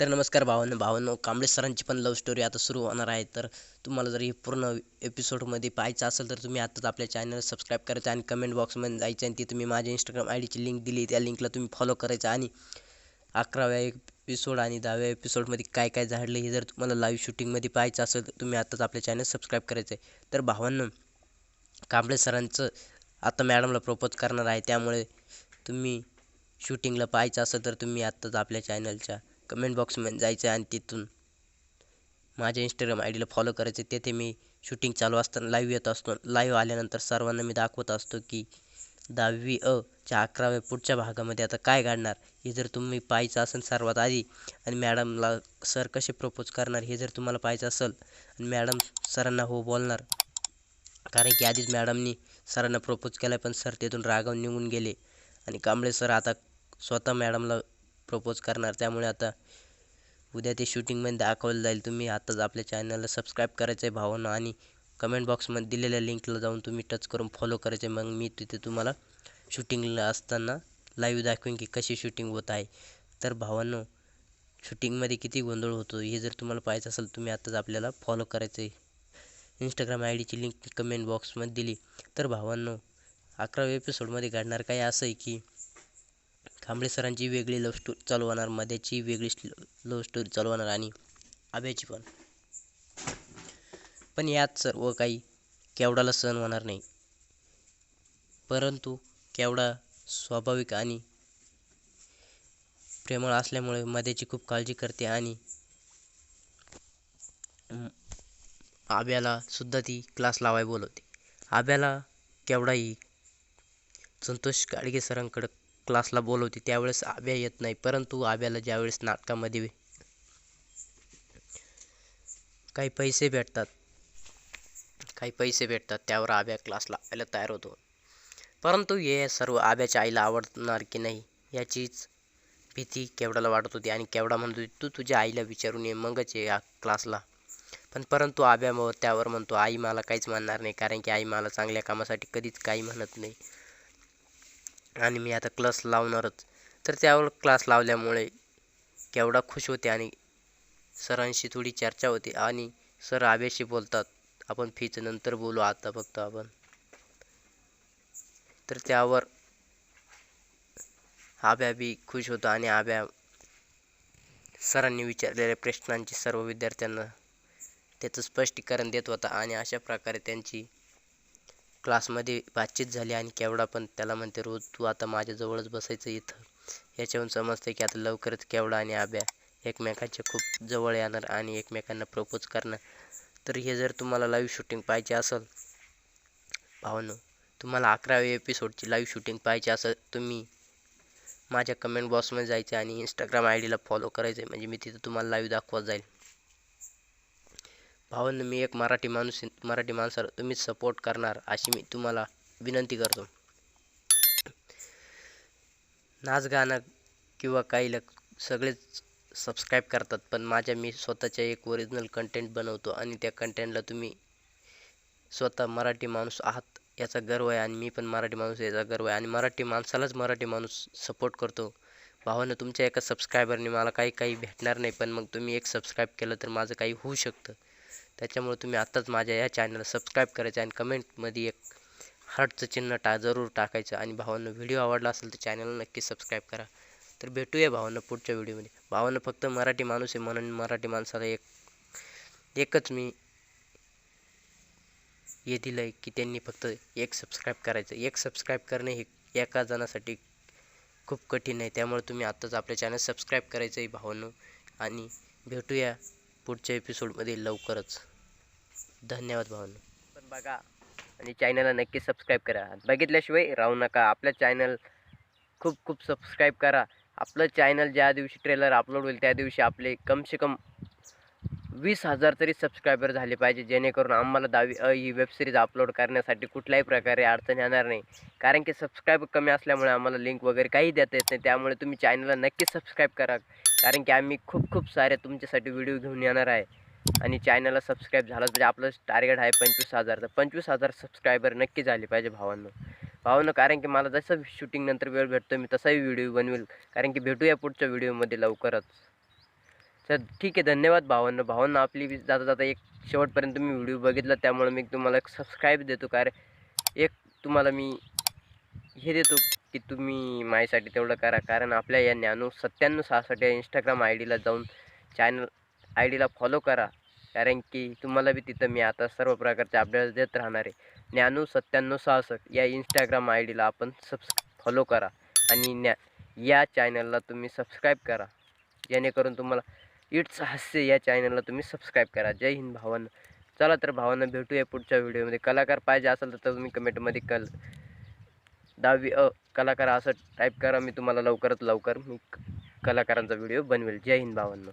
तर नमस्कार भावांनो कांबळे सरांची पण लव्ह स्टोरी आता सुरू होणार आहे. तर तुम्हाला जर ही पूर्ण एपिसोडमध्ये पाहायचं असेल तर तुम्ही आत्ताच आपल्या चॅनल सबस्क्राईब करायचं आणि कमेंट बॉक्समध्ये जायचं आणि तिथे मी माझ्या इंस्टाग्राम आय डीची लिंक दिली, त्या लिंकला तुम्ही फॉलो करायचं. आणि 11व्या एपिसोड आणि 10व्या एपिसोडमध्ये काय काय झाडलं हे जर तुम्हाला लाईव्ह शूटिंगमध्ये पाहायचं असेल तर तुम्ही आत्ताच आपल्या चॅनल सबस्क्राईब करायचं आहे. तर भावांनो, कांबळे सरांचं आता मॅडमला प्रपोज करणार आहे, त्यामुळे तुम्ही शूटिंगला पाहायचं असेल तर तुम्ही आत्ताच आपल्या चॅनलच्या कमेंट बॉक्समध्ये जायचं आणि तिथून माझ्या इंस्टाग्राम आय डीला फॉलो करायचे. तेथे मी शूटिंग चालू असताना लाईव्ह येत असतो. लाईव्ह आल्यानंतर सर्वांना मी दाखवत असतो की 10वी अ च्या 11व्या पुढच्या भागामध्ये आता काय घडणार हे जर तुम्ही पाहायचं असेल सर्वात आधी, आणि मॅडमला सर कसे प्रपोज करणार हे जर तुम्हाला पाहायचं असेल, आणि मॅडम सरांना हो बोलणार, कारण की आधीच मॅडमनी सरांना प्रपोज केला पण सर तिथून रागावून निघून गेले आणि कांबळे सर आता स्वतः मॅडमला प्रपोज करणार. त्यामुळे आता उद्या ते शूटिंगमध्ये दाखवलं जाईल. तुम्ही आताच आपल्या चॅनलला सबस्क्राईब करायचं आहे भावांनो, आणि कमेंट बॉक्समध्ये दिलेल्या लिंकला जाऊन तुम्ही टच करून फॉलो करायचे. मग मी तिथे तुम्हाला शूटिंगला असताना लाईव्ह दाखवेन की कशी शूटिंग होत आहे. तर भावांनो, शूटिंगमध्ये किती गोंधळ होतो हे जर तुम्हाला पाहायचं असेल तुम्ही आताच आपल्याला फॉलो करायचं आहे. इंस्टाग्राम आय डीची लिंक कमेंट बॉक्समध्ये दिली. तर भावांनो, 11व्या एपिसोडमध्ये घडणार काय असं आहे की कांबळे सरांची वेगळी लव्ह स्टोरी चालू होणार, मध्याची वेगळी लव्ह स्टोरी चालू होणार आणि आब्याची पण. पण यात सर्व काही केवढाला सहन होणार नाही, परंतु केवढा स्वाभाविक आणि प्रेमळ असल्यामुळे मध्याची खूप काळजी करते आणि आब्याला सुद्धा ती क्लास लावाय बोलवते. आब्याला केवढाही संतोष गाडगे सरांकडे क्लासला बोलवते त्यावेळेस आब्या येत नाही, परंतु आब्याला ज्यावेळेस नाटकामध्ये काही पैसे भेटतात त्यावर आब्या क्लासला लावायला तयार होतो. परंतु हे सर्व आब्याच्या आईला आवडणार की नाही याचीच भीती केवढाला वाटत होती, आणि केवढा म्हणतो तू तुझ्या आईला विचारून ये मगच ये या क्लासला. परंतु आब्या त्यावर म्हणतो आई मला काहीच म्हणणार नाही, कारण की आई मला चांगल्या कामासाठी कधीच काही म्हणत नाही आणि मी आता क्लास लावणारच. तर त्यावर क्लास लावल्यामुळे केवढा खुश होते आणि सरांशी थोडी चर्चा होते आणि सर आब्याशी बोलतात, आपण फीचं नंतर बोलू, आता फक्त आपण. तर त्यावर आब्या बी खुश होता आणि आब्या सरांनी विचारलेल्या प्रश्नांची सर्व विद्यार्थ्यांना त्याचं स्पष्टीकरण देत होता, आणि अशा प्रकारे त्यांची क्लासमध्ये बातचीत झाली. आणि केवढा पण त्याला म्हणते रोज तू आता माझ्याजवळच बसायचं इथं. याच्यावरून समजते की आता लवकरच केवढा आणि आब्या एकमेकांच्या खूप जवळ येणार आणि एकमेकांना प्रपोज करणार. तर हे जर तुम्हाला लाईव्ह शूटिंग पाहिजे असेल भावांनो, तुम्हाला 11व्या एपिसोडची लाईव्ह शूटिंग पाहिजे असेल, तुम्ही माझ्या कमेंट बॉक्समध्ये जायचे आणि इंस्टाग्राम आय डीला फॉलो करायचं आहे, म्हणजे मी तिथं तुम्हाला लाईव्ह दाखवत जाईल. भावांनो, मी एक मराठी माणूस, मराठी माणसाला तुम्ही सपोर्ट करणार अशी मी तुम्हाला विनंती करतो. नाच गाणं किंवा काही सगळेच सबस्क्राईब करतात, पण मी स्वतःच्या एक ओरिजिनल कंटेंट बनवतो आणि त्या कंटेंटला तुम्ही स्वतः मराठी माणूस आहात याचा गर्व आहे, आणि मी पण मराठी माणूस याचा गर्व आहे, आणि मराठी माणसालाच मराठी माणूस सपोर्ट करतो. भावानं, तुमच्या एका सबस्क्रायबरने मला काही भेटणार नाही, पण मग तुम्ही एक सबस्क्राईब केलं तर माझं काही होऊ शकतं. त्याच्यामुळे तुम्ही आत्ताच माझ्या या चॅनलला सबस्क्राईब करायचं आणि कमेंटमध्ये एक हार्टचं चिन्ह जरूर टाकायचं. आणि भावांनो, व्हिडिओ आवडला असेल तर चॅनलला नक्की सबस्क्राईब करा. तर भेटूया भावांनो पुढच्या व्हिडिओमध्ये. भावांनो, फक्त मराठी माणूस आहे म्हणून मराठी माणसाला एकच मी हे दिलं आहे की त्यांनी फक्त एक सबस्क्राईब करायचं. एक सबस्क्राईब करणे हे एका जणासाठी खूप कठीण आहे, त्यामुळे तुम्ही आत्ताच आपल्या चॅनल सबस्क्राईब करायचं आहे भावांनो, आणि भेटूया पुढच्या एपिसोडमध्ये लवकरच. धन्यवाद भावांनो. पण बघा आणि चॅनलला नक्की सबस्क्राईब करा, बघितल्याशिवाय राहू नका. आपलं चॅनल खूप सबस्क्राईब करा. आपलं चॅनल ज्या दिवशी ट्रेलर अपलोड होईल त्या दिवशी आपले कमसे कम 20,000 तरी सबस्क्रायबर झाले पाहिजे, जेणेकरून आम्हाला 10वी ही वेबसिरीज अपलोड करण्यासाठी कुठल्याही प्रकारे अडचण येणार नाही. कारण की सबस्क्राईब कमी असल्यामुळे आम्हाला लिंक वगैरे काही देता येत नाही. त्यामुळे तुम्ही चॅनलला नक्की सबस्क्राईब करा, कारण की आम्ही खूप सारे तुमच्यासाठी व्हिडिओ घेऊन येणार आहे. आणि चॅनलला सबस्क्राईब झालंच म्हणजे आपलं टार्गेट आहे 25,000. तर 25,000 सबस्क्रायबर नक्की झाले पाहिजे भावांनो, कारण की मला जसं शूटिंग नंतर वेळ भेटतो मी तसाही व्हिडिओ बनवेल. कारण की भेटूया पुढच्या व्हिडिओमध्ये लवकरच. तर ठीक आहे, धन्यवाद भावांनो. भावांनो, आपली जाता जाता एक शेवटपर्यंत तुम्ही व्हिडिओ बघितला, त्यामुळे मी तुम्हाला एक सबस्क्राईब देतो. कारण एक तुम्हाला मी हे देतो की तुम्ही माझ्यासाठी तेवढं करा. कारण आपल्या या ज्ञानू9766 या इंस्टाग्राम आय डीला जाऊन चॅनल आय डीला फॉलो करा. कारण की तुम्हाला बी तिथं मी आता सर्व प्रकारचे अपडेट्स देत राहणार आहे. ज्ञानू9766 या इंस्टाग्राम आय डीला आपण फॉलो करा आणि या चॅनलला तुम्ही सबस्क्राईब करा. जेणेकरून तुम्हाला इट्स हास्य या चॅनलला तुम्ही सबस्क्राईब करा. जय हिंद भावांनो. चला तर भावांनो, भेटूया पुढच्या व्हिडिओमध्ये. कलाकार पाहिजे असेल तर तुम्ही कमेंटमध्ये 10वी कलाकार असं टाईप करा. मी तुम्हाला लवकरात लवकर कलाकारांचा व्हिडिओ बनवेल. जय हिंद भावांनो.